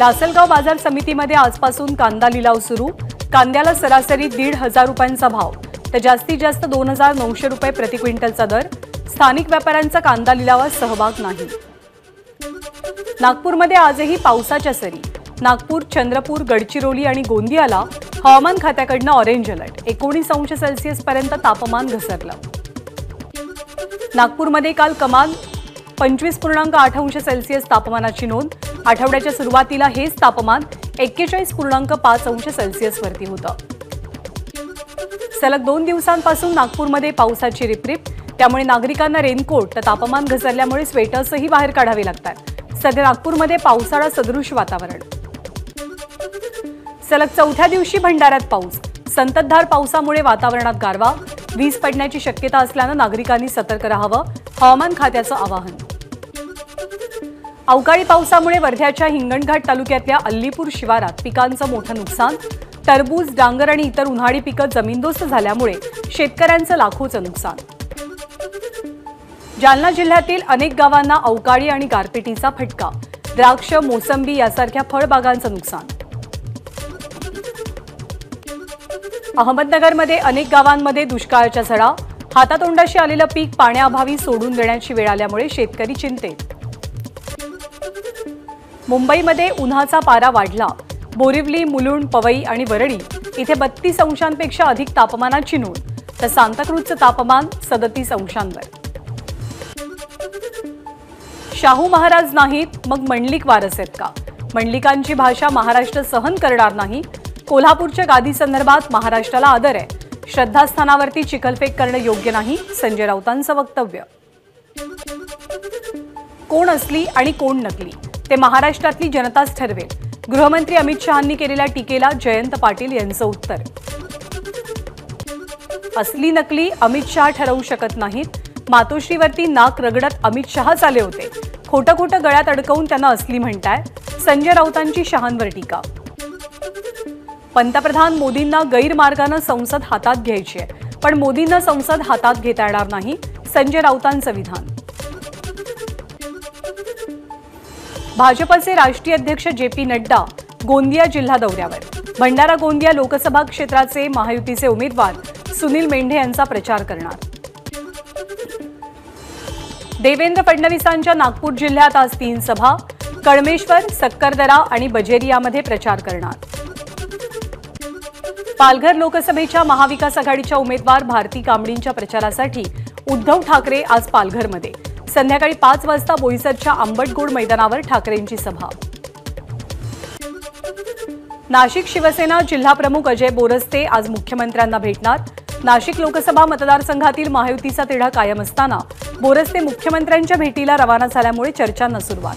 लासलगाव बाजार समितीमध्ये आजपासून कांदा लिलाव सुरू। कांद्याला सरासरी 1,500 रुपयांचा भाव तर जास्तीत जास्त 2,900 रुपये प्रति क्विंटलचा दर। स्थानिक व्यापाऱ्यांचा कांदा लिलावात सहभाग नाही। नागपूरमध्ये आजही पावसाच्या सरी। नागपूर, चंद्रपूर, गडचिरोली आणि गोंदियाला हवामान खात्याकडून ऑरेंज अलर्ट। 19 अंश सेल्सिअस पर्यंत तापमान घसरलं। नागपूरमध्ये काल कमाल 25.8 अंश सेल्सिअस तापमानाची नोंद। आठवड्याच्या सुरुवातीला हेच तापमान 41.5 अंश सेल्सिअस वरती होतं। सलग 2 दिवसांपासून नागपूरमध्ये पावसाची रिपरिप, त्यामुळे नागरिकांना रेनकोट तर तापमान घसरल्यामुळे स्वेटर्सही बाहेर काढावे लागतात। सध्या नागपूरमध्ये पावसाळा सदृश वातावरण। सलग चौथ्या दिवशी भंडाऱ्यात पाऊस। संततधार पावसामुळे वातावरणात गारवा। वीज पडण्याची शक्यता असल्याने नागरिकांनी सतर्क राहावं, हवामान खात्याचं आवाहन। अवकाळी पावसामुळे वर्ध्याच्या हिंगणघाट तालुक्यातल्या अल्लीपूर शिवारात पिकांचं मोठं नुकसान। टरबूज, डांगर आणि इतर उन्हाळी पिकं जमीनदोस्त झाल्यामुळे शेतकऱ्यांचं लाखोचं नुकसान। जालना जिल्ह्यातील अनेक गावांना अवकाळी आणि गारपिटीचा फटका। द्राक्ष, मोसंबी यासारख्या फळबागांचं नुकसान। अहमदनगरमध्ये अनेक गावांमध्ये दुष्काळाच्या झळा। हातातोंडाशी आलेलं पीक पाण्याअभावी सोडून देण्याची वेळ आल्यामुळे शेतकरी चिंतेत। मुंबईमध्ये उन्हाचा पारा वाढला। बोरिवली, मुलुंड, पवई आणि वरळी इथे 32 अंशांपेक्षा अधिक तापमानाची नोंद तर सांताक्रूजचं तापमान 37 अंशांवर। शाहू महाराज नाहीत मग मंडलिक वारस आहेत का? मंडलिकांची भाषा महाराष्ट्र सहन करणार नाही। कोल्हापूरच्या गादीसंदर्भात महाराष्ट्राला आदर आहे। श्रद्धास्थानावरती चिखलफेक करणं योग्य नाही, संजय राऊतांचं वक्तव्य। कोण असली आणि कोण नकली ते महाराष्ट्रातली जनताच ठरवेल। गृहमंत्री अमित शहांनी केलेल्या टीकेला जयंत पाटील यांचं उत्तर। असली नकली अमित शहा ठरवू शकत नाहीत। मातोश्रीवरती नाक रगडत अमित शहाच आले होते। खोटं खोटं गळ्यात अडकवून त्यांना असली म्हणताय, संजय राऊतांची शहांवर टीका। पंतप्रधान मोदींना गैरमार्गानं संसद हातात घ्यायची आहे, पण मोदींना संसद हातात घेता येणार नाही, संजय राऊतांचं विधान। भाजपचे राष्ट्रीय अध्यक्ष JP नड्डा गोंदिया जिल्हा दौऱ्यावर। भंडारा गोंदिया लोकसभा क्षेत्राचे महायुतीचे उमेदवार सुनील मेंढे यांचा प्रचार करणार। देवेंद्र फडणवीसांच्या नागपूर जिल्ह्यात आज 3 सभा। कळमेश्वर, सक्करदरा आणि बजेरियामध्ये प्रचार करणार। पालघर लोकसभेच्या महाविकास आघाडीच्या उमेदवार भारती कांबळींच्या प्रचारासाठी उद्धव ठाकरे आज पालघरमध्ये। संध्याकाळी 5 वाजता बोईसरच्या आंबटगोड मैदानावर ठाकरेंची सभा। नाशिक शिवसेना जिल्हाप्रमुख अजय बोरस्ते आज मुख्यमंत्र्यांना भेटणार। नाशिक लोकसभा मतदारसंघातील महायुतीचा तिढा कायम असताना बोरस्ते मुख्यमंत्र्यांच्या भेटीला रवाना झाल्यामुळे चर्चांना सुरुवात।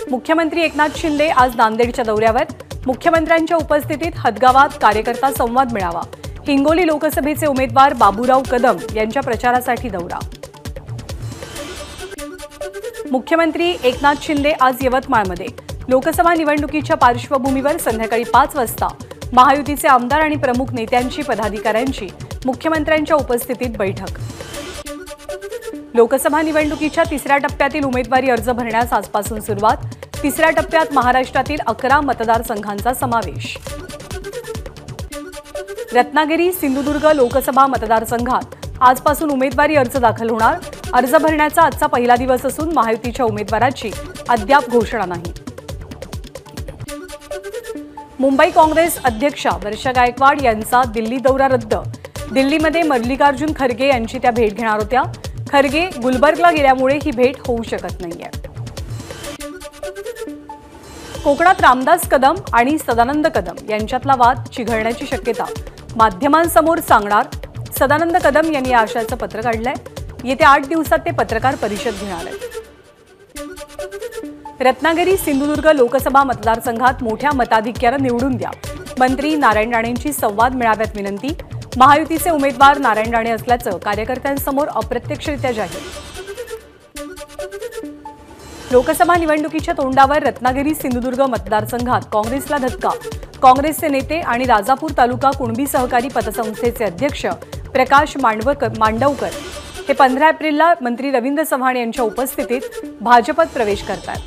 मुख्यमंत्री एकनाथ शिंदे आज नांदेडच्या दौऱ्यावर। मुख्यमंत्र्यांच्या उपस्थितीत हदगावात कार्यकर्ता संवाद मेळावा। हिंगोली लोकसभेचे उमेदवार बाबूराव कदम यांच्या प्रचारासाठी दौरा। मुख्यमंत्री एकनाथ शिंदे आज यवतमाळमध्ये। लोकसभा निवडणुकीच्या पार्श्वभूमीवर संध्याकाळी 5 वाजता महायुतीचे आमदार आणि प्रमुख नेत्यांची, पदाधिकाऱ्यांची मुख्यमंत्र्यांच्या उपस्थितीत बैठक। लोकसभा निवडणुकीच्या 3ऱ्या टप्प्यातील उमेदवारी अर्ज भरण्यास आजपासून सुरुवात। 3ऱ्या टप्प्यात महाराष्ट्रातील 11 मतदारसंघांचा समावेश। रत्नागिरी, सिंधुदुर्ग लोकसभा मतदारसंघात आजपासून उमेदवारी अर्ज दाखल होणार। अर्ज भरण्याचा आजचा पहिला दिवस असून महायुतीच्या उमेदवाराची अद्याप घोषणा नाही। मुंबई काँग्रेस अध्यक्षा वर्षा गायकवाड यांचा दिल्ली दौरा रद्द। दिल्लीमध्ये मल्लिकार्जुन खरगे यांची त्या भेट घेणार होत्या। खरगे गुलबर्गला गेल्यामुळे ही भेट होऊ शकत नाहीये। कोकणात रामदास कदम आणि सदानंद कदम यांच्यातला वाद चिघळण्याची शक्यता माध्यमांसमोर सांगणार। सदानंद कदम यांनी या आशयाचं पत्र काढलंय। येत्या 8 दिवसात ते पत्रकार परिषद घेणार आहेत। रत्नागिरी, सिंधुदुर्ग लोकसभा मतदारसंघात मोठ्या मताधिक्यानं निवडून द्या। मंत्री नारायण राणेंची संवाद मेळाव्यात विनंती। महायुतीचे उमेदवार नारायण राणे असल्याचं कार्यकर्त्यांसमोर अप्रत्यक्षरित्या जाहीर। लोकसभा निवडणुकीच्या तोंडावर रत्नागिरी, सिंधुदुर्ग मतदारसंघात काँग्रेसला धक्का। काँग्रेसचे नेते आणि राजापूर तालुका कुणबी सहकारी पतसंस्थेचे अध्यक्ष प्रकाश मांडवकर हे 15 एप्रिलला मंत्री रवींद्र चव्हाण यांच्या उपस्थितीत भाजपत प्रवेश करतात।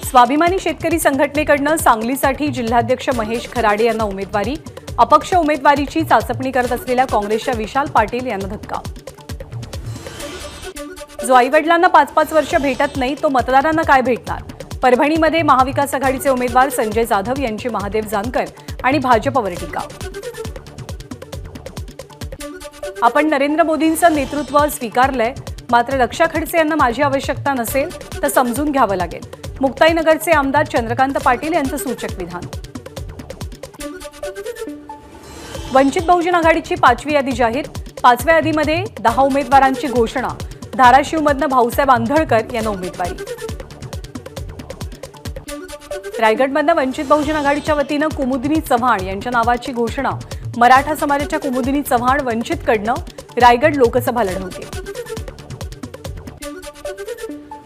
स्वाभिमानी शेतकरी संघटनेकडून सांगलीसाठी जिल्हाध्यक्ष महेश खराडे यांना उमेदवारी, अपक्ष उमेदवारीची चाचपणी करत असलेल्या काँग्रेसच्या विशाल पाटील यांना धक्का। जो आईवडिलांना 5-5 वर्ष भेटत नाही तो मतदारांना काय भेटणार? परभणीमध्ये महाविकास आघाडीचे उमेदवार संजय जाधव यांची महादेव जानकर आणि भाजपवर टीका। आपण नरेंद्र मोदींचं नेतृत्व स्वीकारलंय, मात्र रक्षा खडसे यांना माझी आवश्यकता नसेल तर समजून घ्यावं लागेल। मुक्ताईनगरचे आमदार चंद्रकांत पाटील यांचं सूचक विधान। वंचित बहुजन आघाडीची 5वी यादी जाहीर, 5व्या यादीमध्ये 10 उमेदवारांची घोषणा। धाराशिवमधनं भाऊसाहेब आंधळकर यांना उमेदवारी। रायगडमधनं वंचित बहुजन आघाडीच्या वतीनं कुमुदिनी चव्हाण यांच्या नावाची घोषणा। मराठा समाजाच्या कुमुदिनी चव्हाण वंचितकडनं रायगड लोकसभा लढवतील।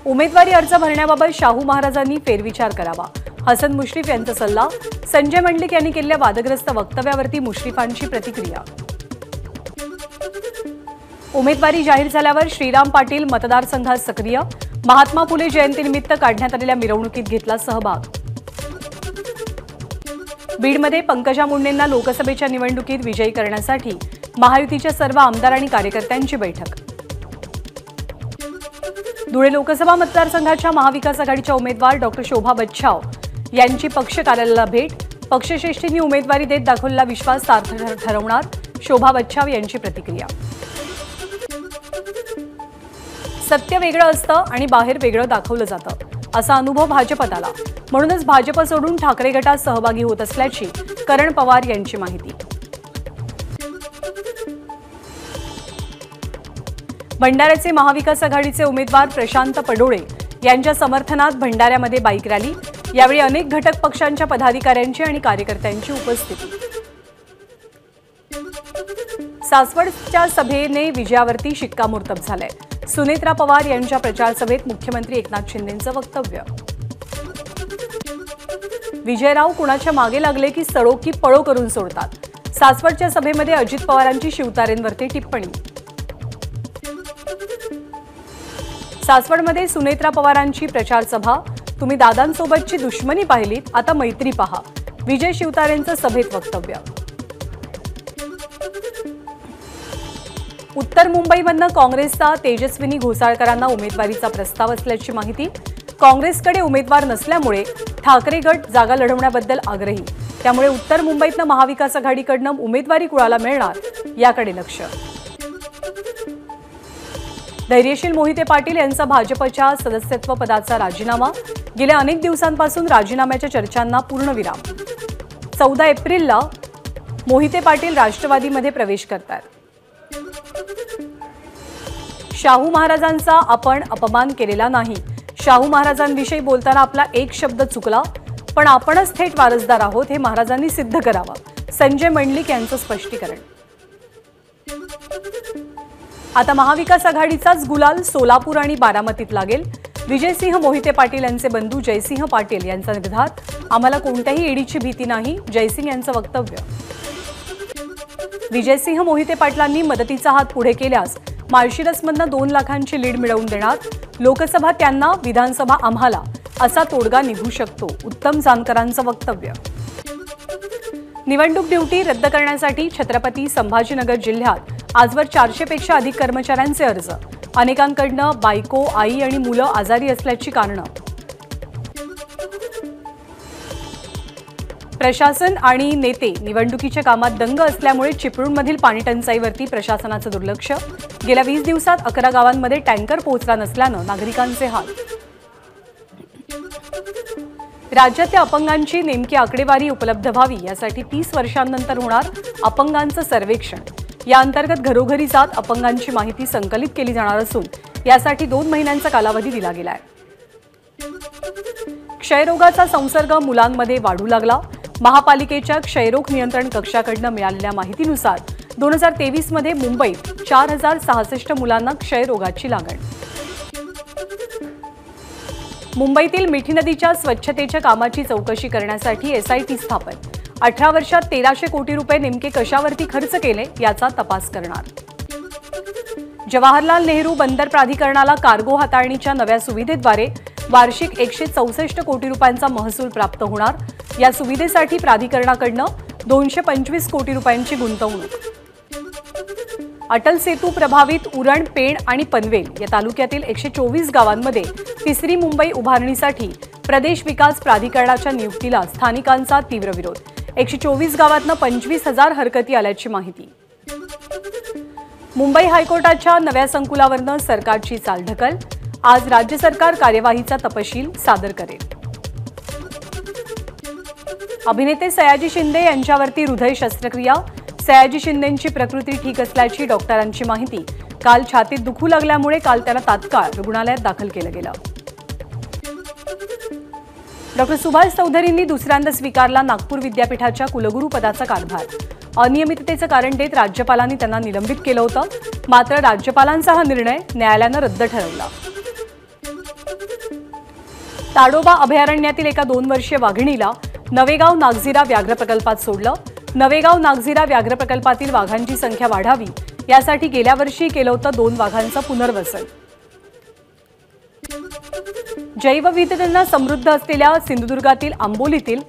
उमेदवारी अर्ज भरण्याबाबत शाहू महाराजांनी फेरविचार करावा, हसन मुश्रीफ यांचा सल्ला। संजय मंडलिक यांनी केलेल्या वादग्रस्त वक्तव्यावरती मुश्रीफांची प्रतिक्रिया। उमेदवारी जाहीर झाल्यावर श्रीराम पाटील मतदारसंघात सक्रिय, महात्मा फुले जयंतीनिमित्त काढण्यात आलेल्या मिरवणुकीत घेतला सहभाग। बीडमध्ये पंकजा मुंडेंना लोकसभेच्या निवडणुकीत विजयी करण्यासाठी महायुतीच्या सर्व आमदार आणि कार्यकर्त्यांची बैठक। धुळे लोकसभा मतदारसंघाच्या महाविकास आघाडीच्या उमेदवार डॉक्टर शोभा बच्छाव यांची पक्ष कार्यालयाला भेट। पक्षश्रेष्ठींनी उमेदवारी देत दाखवलेला विश्वास सार्थ ठरवणार, शोभा बच्छाव यांची प्रतिक्रिया। सत्य वेगळं असतं आणि बाहेर वेगळं दाखवलं जातं, असा अनुभव भाजपत आला, म्हणूनच भाजप सोडून ठाकरे गटात सहभागी होत असल्याची करण पवार यांची माहिती। भंडाऱ्याचे महाविकास आघाडीचे उमेदवार प्रशांत पडोळे यांच्या समर्थनात भंडाऱ्यामध्ये बाईक रॅली। यावेळी अनेक घटक पक्षांच्या पदाधिकाऱ्यांची आणि कार्यकर्त्यांची उपस्थिती। सासवडच्या सभेने विजयावरती शिक्कामोर्तब झालंय। सुनेत्रा पवार यांच्या प्रचार सभेत मुख्यमंत्री एकनाथ शिंदेंचं वक्तव्य। विजयराव कुणाच्या मागे लागले की सडो की पळो करून सोडतात, सासवडच्या सभेमध्ये अजित पवारांची शिवतारेंवरती टिप्पणी। सासवडमध्ये सुनेत्रा पवारांची प्रचार सभा। तुम्ही दादांसोबतची दुश्मनी पाहिलीत, आता मैत्री पहा, विजय शिवतारेंचं सभेत वक्तव्य। उत्तर मुंबईमधनं काँग्रेसचा तेजस्विनी घोसाळकरांना उमेदवारीचा प्रस्ताव असल्याची माहिती। काँग्रेसकडे उमेदवार नसल्यामुळे ठाकरे गट जागा लढवण्याबद्दल आग्रही, त्यामुळे उत्तर मुंबईतनं महाविकास आघाडीकडनं उमेदवारी कुणाला मिळणार याकडे लक्ष। धैर्यशील मोहिते पाटील यांचा भाजपच्या सदस्यत्व पदाचा राजीनामा। गेल्या अनेक दिवसांपासून राजीनाम्याच्या चर्चांना पूर्णविराम। 14 एप्रिलला मोहिते पाटील राष्ट्रवादीमध्ये प्रवेश करतात। शाहू महाराजांचा आपण अपमान केलेला नाही, शाहू महाराजांविषयी बोलताना आपला एक शब्द चुकला, पण आपणच थेट वारसदार आहोत हे महाराजांनी सिद्ध करावं, संजय मंडलिक यांचं स्पष्टीकरण। आता महाविकास आघाडीचाच गुलाल सोलापूर आणि बारामतीत लागेल। विजयसिंह मोहिते पाटील यांचे बंधू जयसिंह पाटील यांचा निर्धार, आम्हाला कोणत्याही ईडीची भीती नाही, जयसिंह यांचं वक्तव्य। विजयसिंह मोहिते पाटलांनी मदतीचा हात पुढे केल्यास माळशिरसमधनं 2 लाखांची लीड मिळवून देणार, लोकसभा त्यांना, विधानसभा आम्हाला, असा तोडगा निघू शकतो, उत्तम जानकरांचं वक्तव्य। निवडणूक ड्युटी रद्द करण्यासाठी छत्रपती संभाजीनगर जिल्ह्यात आजवर 400 पेक्षा अधिक कर्मचाऱ्यांचे अर्ज। अनेकांकडनं बायको, आई आणि मुलं आजारी असल्याची कारणं। प्रशासन आणि नेते निवडणुकीच्या कामात दंग असल्यामुळे चिपळूणमधील पाणीटंचाईवरती प्रशासनाचं दुर्लक्ष। गेल्या 20 दिवसात 11 गावांमध्ये टँकर पोहोचला नसल्यानं नागरिकांचे हाल। राज्यातल्या अपंगांची नेमकी आकडेवारी उपलब्ध व्हावी यासाठी 30 वर्षांनंतर होणार अपंगांचं सर्वेक्षण। या अंतर्गत घरोघरी जात अपंगांची माहिती संकलित केली जाणार असून यासाठी 2 महिन्यांचा कालावधी दिला गेलाय। क्षयरोगाचा संसर्ग मुलांमध्ये वाढू लागला। महापालिकेच्या क्षयरोग नियंत्रण कक्षाकडून मिळालेल्या माहितीनुसार 2023 मध्ये मुंबईत 4066 मुलांना क्षयरोगाची लागण। मुंबईतील मिठी नदीच्या स्वच्छतेच्या कामाची चौकशी करण्यासाठी एसआयटी स्थापन। 18 वर्षात 1300 कोटी रुपये नेमके कशावरती खर्च केले याचा तपास करणार। जवाहरलाल नेहरू बंदर प्राधिकरणाला कार्गो हाताळणीच्या नव्या सुविधेद्वारे वार्षिक 164 कोटी रुपयांचा महसूल प्राप्त होणार। या सुविधेसाठी प्राधिकरणाकडून 225 कोटी रुपयांची गुंतवणूक। अटल सेतू प्रभावित उरण, पेण आणि पनवेल या तालुक्यातील 124 गावांमध्ये तिसरी मुंबई उभारणीसाठी प्रदेश विकास प्राधिकरणाच्या नियुक्तीला स्थानिकांचा तीव्र विरोध। 124 गावांना 25,000 हरकती आल्याची माहिती। मुंबई हायकोर्टाच्या नव्या संकुलावरनं सरकारची चालढकल। आज राज्य सरकार कार्यवाहीचा तपशील सादर करेल। अभिनेते सयाजी शिंदे यांच्यावरती हृदय शस्त्रक्रिया। सयाजी शिंदेंची प्रकृती ठीक असल्याची डॉक्टरांची माहिती। काल छातीत दुखू लागल्यामुळे काल त्याला तात्काळ रुग्णालयात दाखल केलं गेलं। डॉक्टर सुभाष चौधरींनी दुसऱ्यांदा स्वीकारला नागपूर विद्यापीठाच्या कुलगुरू पदाचा कारभार। अनियमिततेचं कारण देत राज्यपालांनी त्यांना निलंबित केलं होतं, मात्र राज्यपालांचा हा निर्णय न्यायालयानं रद्द ठरवला। ताडोबा अभयारण्यातील एका 2 वर्षीय वाघिणीला नवेगाव नागझिरा व्याघ्र प्रकल्पात सोडलं। नवेगाव नागझिरा व्याघ्र प्रकल्पातील वाघांची संख्या वाढावी यासाठी गेल्या वर्षी केलं होतं 2 वाघांचं पुनर्वसन। जैवविविधतेने समृद्ध असलेल्या सिंधुदुर्गातील आंबोलीतील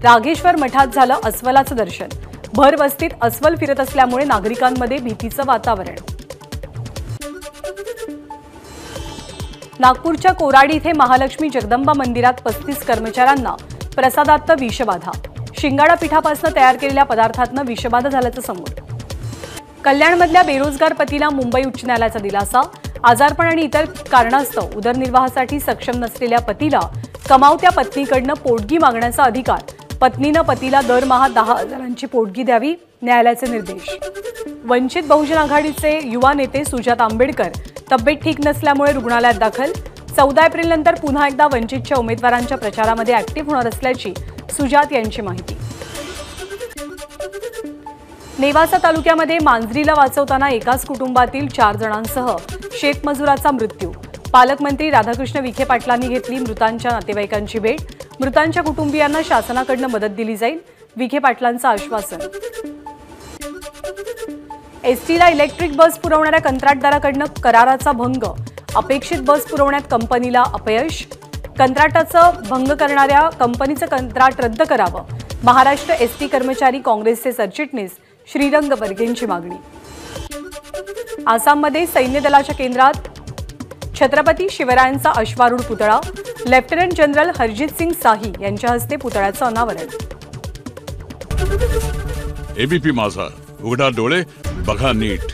राघेश्वर मठात झालं अस्वलाचं दर्शन। भर वस्तीत अस्वल फिरत असल्यामुळे नागरिकांमध्ये भीतीचं वातावरण। नागपूरच्या कोराडी इथे महालक्ष्मी जगदंबा मंदिरात 35 कर्मचाऱ्यांना प्रसादात विषबाधा। शिंगाडा पिठापासून तयार केलेल्या पदार्थातनं विषबाधा झाल्याचं समोर। कल्याणमधल्या बेरोजगार पतीला मुंबई उच्च न्यायालयाचा दिलासा। आजारपण आणि इतर कारणास्तव उदरनिर्वाहासाठी सक्षम नसलेल्या पतीला कमावत्या पत्नीकडनं पोटगी मागण्याचा अधिकार। पत्नीनं पतीला दरमहा 10,000ची पोटगी द्यावी, न्यायालयाचे निर्देश। वंचित बहुजन आघाडीचे युवा नेते सुजात आंबेडकर तब्येत ठीक नसल्यामुळे रुग्णालयात दाखल। 14 एप्रिलनंतर पुन्हा एकदा वंचितच्या उमेदवारांच्या प्रचारामध्ये ऍक्टिव्ह होणार असल्याची सुजात यांची माहिती। नेवासा तालुक्यामध्ये मांजरीला वाचवताना एकाच कुटुंबातील 4 जणांसह शेतमजुराचा मृत्यू। पालकमंत्री राधाकृष्ण विखे पाटलांनी घेतली मृतांच्या नातेवाईकांची भेट। मृतांच्या कुटुंबियांना शासनाकडून मदत दिली जाईल, विखे पाटलांचं आश्वासन। एसटीला इलेक्ट्रिक बस पुरवणाऱ्या कंत्राटदाराकडून कराराचा भंग। अपेक्षित बस पुरवण्यात कंपनीला अपयश। कंत्राटाचा भंग करणाऱ्या कंपनीचं कंत्राट रद्द करावं, महाराष्ट्र एसटी कर्मचारी काँग्रेसचे सरचिटणीस श्रीरंग बर्गेंची मागणी। आसाममध्ये सैन्य दलाच्या केंद्रात छत्रपती शिवरायांचा अश्वारूढ पुतळा। लेफ्टनंट जनरल हरजित सिंग साही यांच्या हस्ते पुतळ्याचं अनावरण। एबीपी माझा, उघडा डोळे बघा नीट।